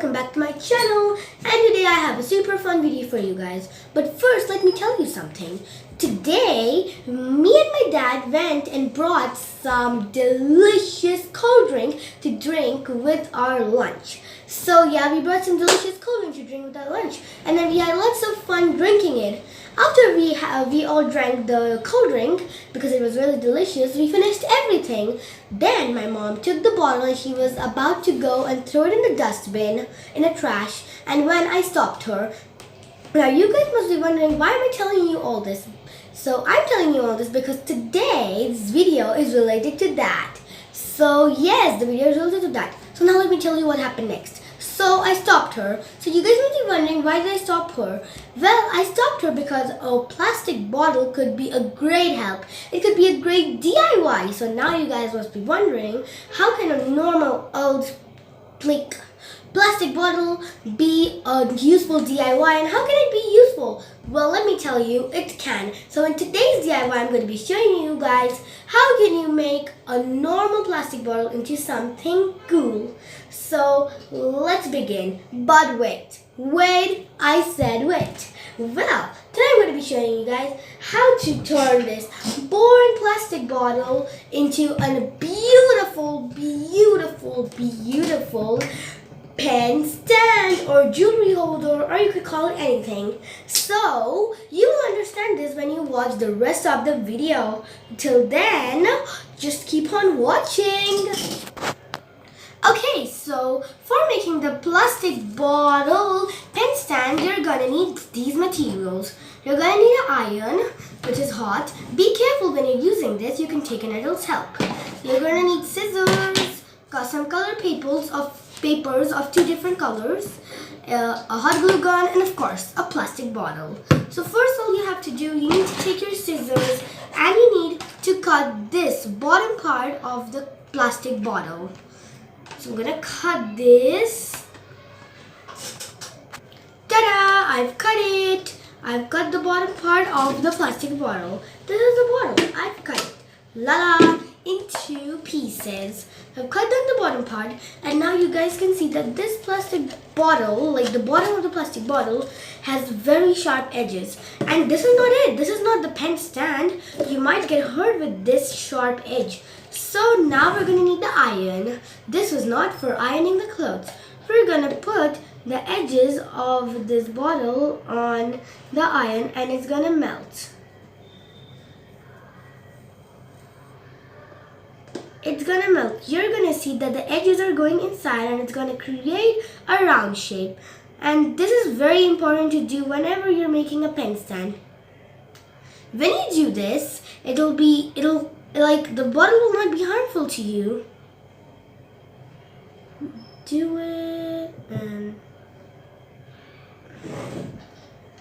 welcome back to my channel, and today I have a super fun video for you guys. But first, let me tell you something. Today, me and my dad went and brought some delicious cold drink to drink with our lunch. So yeah, we brought some delicious cold drink to drink with our lunch, and then we had lots of fun drinking it. After we all drank the cold drink, because it was really delicious, we finished everything. Then my mom took the bottle and she was about to go and throw it in the dustbin, in the trash, and when I stopped her. Now you guys must be wondering, why am I telling you all this? So I'm telling you all this because today's video is related to that. So yes, the video is related to that. So now let me tell you what happened next. So I stopped her. So you guys may be wondering, why did I stop her? Well, I stopped her because a plastic bottle could be a great help. It could be a great DIY. So now you guys must be wondering, how can a normal old plastic bottle be a useful DIY, and how can it be useful? Well, let me tell you, it can. So in today's DIY, I'm going to be showing you guys how can you make a normal plastic bottle into something cool. So let's begin. But wait, I said wait. Well, today I'm going to be showing you guys how to turn this boring plastic bottle into a beautiful pen stand or jewelry holder, or you could call it anything. So you will understand this when you watch the rest of the video. Till then, just keep on watching. Okay, so for making the plastic bottle pen stand, you're gonna need these materials. You're gonna need an iron, which is hot. Be careful when you're using this, you can take an adult's help. You're gonna need scissors, got some color papers of 2 different colors, a hot glue gun, and of course a plastic bottle. So first, all you have to do, you need to take your scissors and you need to cut this bottom part of the plastic bottle. So I'm gonna cut this. Ta-da! I've cut it. I've cut the bottom part of the plastic bottle. This is the bottle. I've cut it. La-la! Into pieces. I've cut down the bottom part, and now you guys can see that this plastic bottle, like the bottom of the plastic bottle, has very sharp edges. And this is not it. This is not the pen stand. You might get hurt with this sharp edge. So now we're going to need the iron. This was not for ironing the clothes. We're going to put the edges of this bottle on the iron and it's going to melt. It's going to melt. You're going to see that the edges are going inside and it's going to create a round shape. And this is very important to do whenever you're making a pen stand. When you do this, the bottle will not be harmful to you. Do it and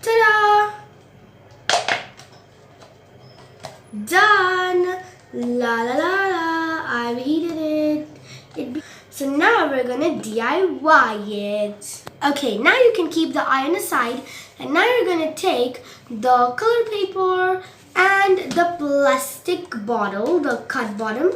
ta-da! Done! La la la la! I've heated it. So now we're gonna DIY it. Okay, now you can keep the iron aside, and now you're gonna take the color paper and the plastic bottle, the cut bottom.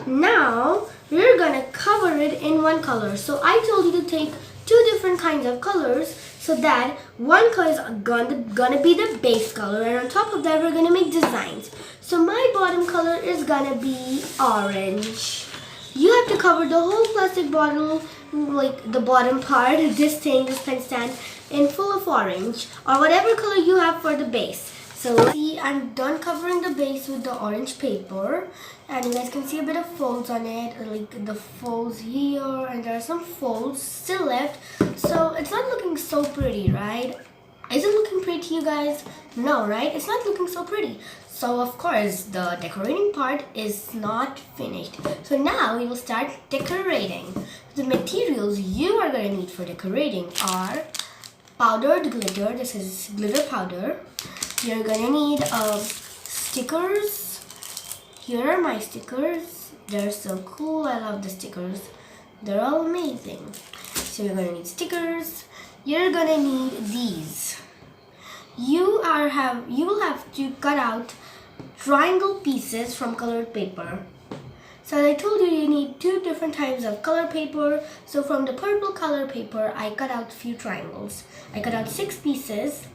Now we're gonna cover it in one color. So I told you to take 2 different kinds of colors, so that one color is gonna be the base color, and on top of that we're gonna make designs. So my bottom color is gonna be orange. You have to cover the whole plastic bottle, like the bottom part, this pen stand, in full of orange, or whatever color you have for the base. So see, I'm done covering the base with the orange paper, and you guys can see a bit of folds on it, like the folds here, and there are some folds still left. So it's not looking so pretty, right? Is it looking pretty to you guys? No, right? It's not looking so pretty. So of course, the decorating part is not finished. So now we will start decorating. The materials you are going to need for decorating are powdered glitter. This is glitter powder. You're gonna need stickers. Here are my stickers. They're so cool. I love the stickers. They're all amazing. So you're gonna need stickers. You're gonna need these. You will have to cut out triangle pieces from colored paper. So as I told you, you need 2 different types of color paper. So from the purple color paper, I cut out a few triangles. I cut out 6 pieces,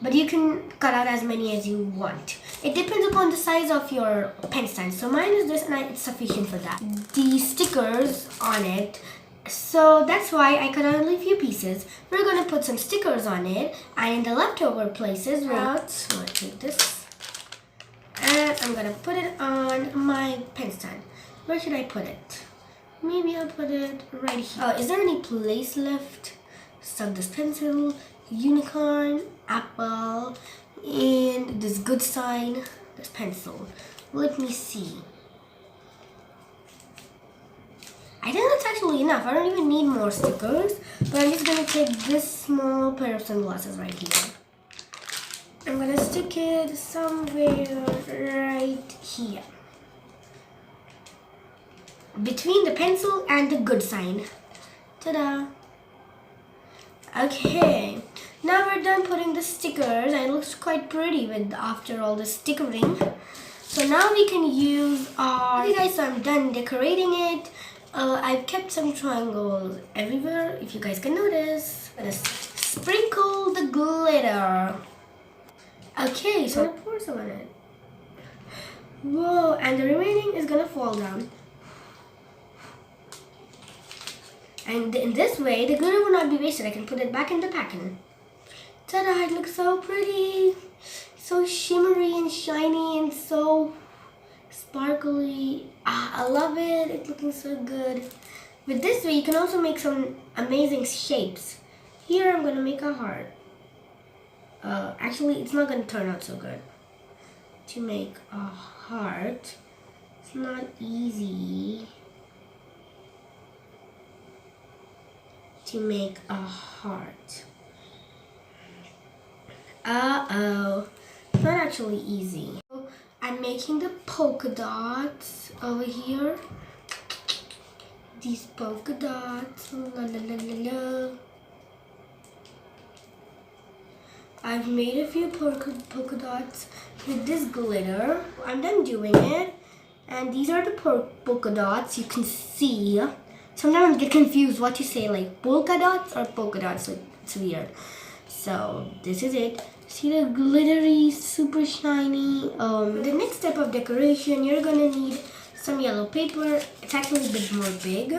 but you can cut out as many as you want. It depends upon the size of your pen stand. So mine is this and it's sufficient for that. The stickers on it, so that's why I cut out only a few pieces. We're going to put some stickers on it, and in the leftover places, I'm going to take this and I'm going to put it on my pen stand. Where should I put it? Maybe I'll put it right here. Is there any place left? So this pencil, unicorn, apple, and this good sign, this pencil. Let me see. I think that's actually enough. I don't even need more stickers, but I'm just going to take this small pair of sunglasses right here. I'm going to stick it somewhere right here, between the pencil and the good sign. Ta-da! Okay, now we're done putting the stickers, and it looks quite pretty with after all the stickering. So now we can use our... Okay guys, so I'm done decorating it. I've kept some triangles everywhere, if you guys can notice. I'm gonna sprinkle the glitter. Okay, so I'm gonna pour some on it. Whoa, and the remaining is gonna fall down. And in this way, the glitter will not be wasted. I can put it back in the packet. Ta-da, it looks so pretty. So shimmery and shiny and so sparkly. I love it. It's looking so good. With this way, you can also make some amazing shapes. Here, I'm going to make a heart. Actually, it's not going to turn out so good. To make a heart, it's not easy. To make a heart. Uh-oh. It's not actually easy. I'm making the polka dots over here. These polka dots. La, la, la, la, la. I've made a few polka dots with this glitter. I'm done doing it. And these are the polka dots. You can see. Sometimes I get confused what to say, like polka dots or polka dots. Like, it's weird. So this is it. See the glittery, super shiny. The next step of decoration, you're gonna need some yellow paper. It's actually a bit more big.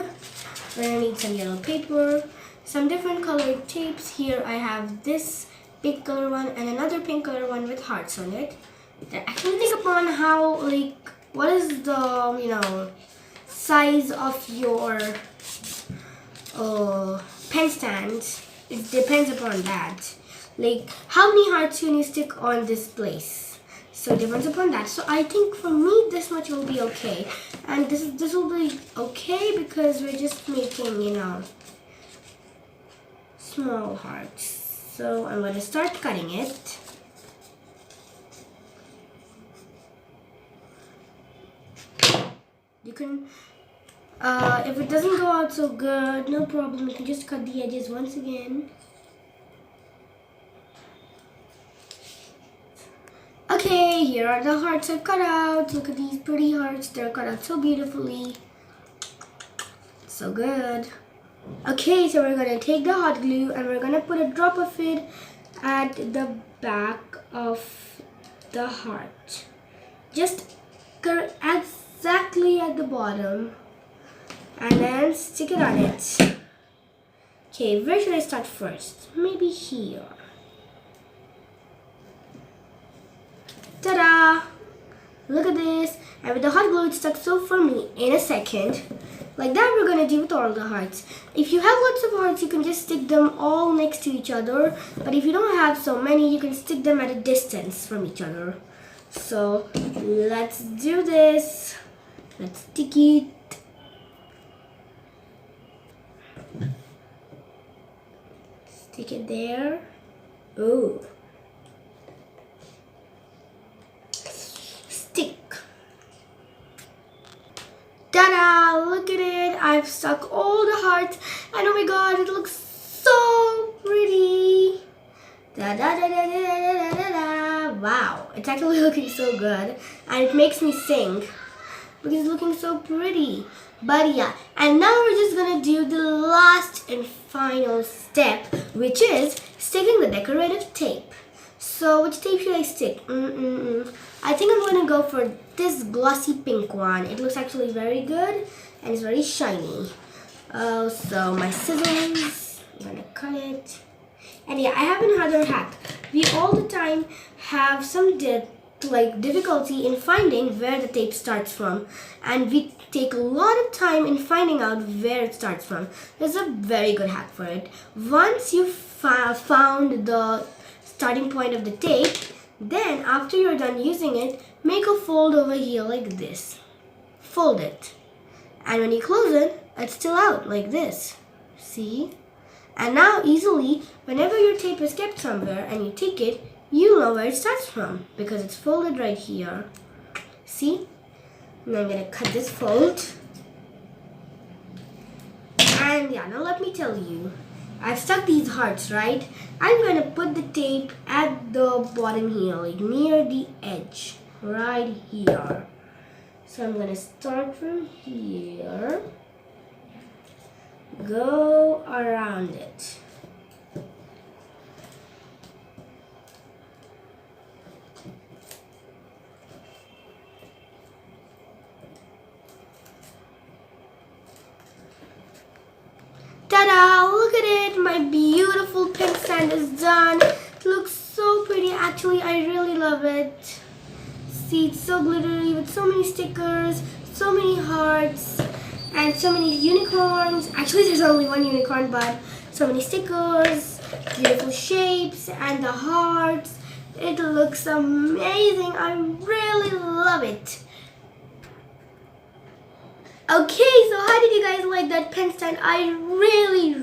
We're gonna need some yellow paper, some different colored tapes. Here I have this pink color one and another pink color one with hearts on it. Actually think upon how, like, what is the, size of your pen stand. It depends upon that. Like, how many hearts can you stick on this place? So it depends upon that. So I think for me, this much will be okay. And this will be okay because we're just making, small hearts. So I'm going to start cutting it. You can, if it doesn't go out so good, no problem. You can just cut the edges once again. Okay, here are the hearts I've cut out. Look at these pretty hearts. They're cut out so beautifully. So good. Okay, so we're going to take the hot glue and we're going to put a drop of it at the back of the heart. Just exactly at the bottom. And then stick it on it. Okay, where should I start first? Maybe here. Ta-da! Look at this. And with the hot glue, it stuck so firmly in a second. Like that we're going to do with all the hearts. If you have lots of hearts, you can just stick them all next to each other. But if you don't have so many, you can stick them at a distance from each other. So let's do this. Let's stick it. Stick it there. Oh. Stick. Ta-da! Look at it. I've stuck all the hearts. And oh my god, it looks so pretty. Da-da-da-da-da-da-da-da. Wow. It's actually looking so good. And it makes me sing. because it's looking so pretty. But yeah, and now we're just gonna do the last and final step, which is sticking the decorative tape. So which tape should I stick? I think I'm gonna go for this glossy pink one. It looks actually very good and it's very shiny. Oh, so my scissors, I'm gonna cut it. And yeah, I have another hack. We all the time have some difficulty in finding where the tape starts from, and we take a lot of time in finding out where it starts from. There's a very good hack for it. Once you found the starting point of the tape, then after you're done using it, make a fold over here like this. Fold it, and when you close it, it's still out like this. See? And now easily, whenever your tape is kept somewhere and you take it, you know where it starts from because it's folded right here. See? Now I'm going to cut this fold. And yeah, now let me tell you. I've stuck these hearts, right? I'm going to put the tape at the bottom here, like near the edge, right here. So I'm going to start from here. Go around it. Ta-da! Look at it! My beautiful pen stand is done. It looks so pretty. Actually, I really love it. See, it's so glittery with so many stickers, so many hearts, and so many unicorns. Actually, there's only one unicorn, but so many stickers, beautiful shapes, and the hearts. It looks amazing. I really love it. Okay, so how did you guys like that pen stand? I really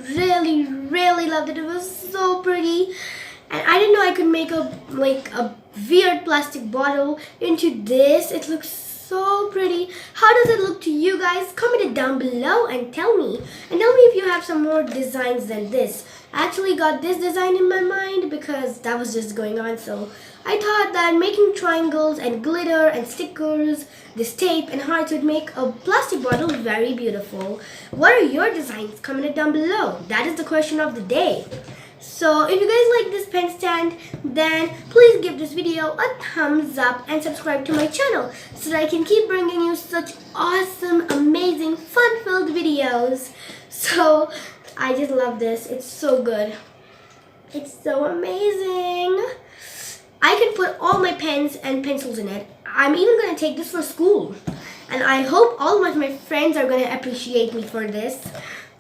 loved it. It was so pretty. And I didn't know I could make a weird plastic bottle into this. It looks so pretty. How does it look to you guys? Comment it down below and tell me. And tell me if you have some more designs than this. I actually got this design in my mind because that was just going on. So I thought that making triangles and glitter and stickers, this tape and hearts would make a plastic bottle very beautiful. What are your designs? Comment it down below. That is the question of the day. So if you guys like this pen stand, then please give this video a thumbs up and subscribe to my channel so that I can keep bringing you such awesome, amazing, fun-filled videos. So I just love this. It's so good. It's so amazing. I can put all my pens and pencils in it. I'm even going to take this for school. And I hope all of my friends are going to appreciate me for this.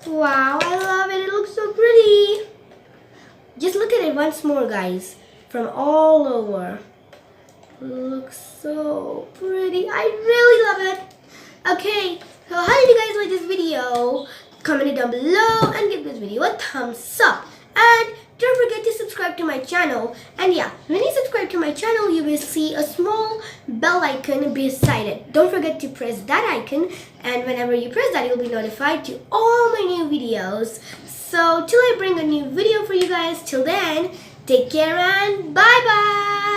Wow, I love it. It looks so pretty. Just look at it once more, guys, from all over. It looks so pretty. I really love it. Okay, so how did you guys like this video? Comment it down below and give this video a thumbs up. And don't forget to subscribe to my channel. And yeah, when you subscribe to my channel, you will see a small bell icon beside it. Don't forget to press that icon. And whenever you press that, you'll be notified to all my new videos. So till I bring a new video for you guys, till then, take care and bye-bye.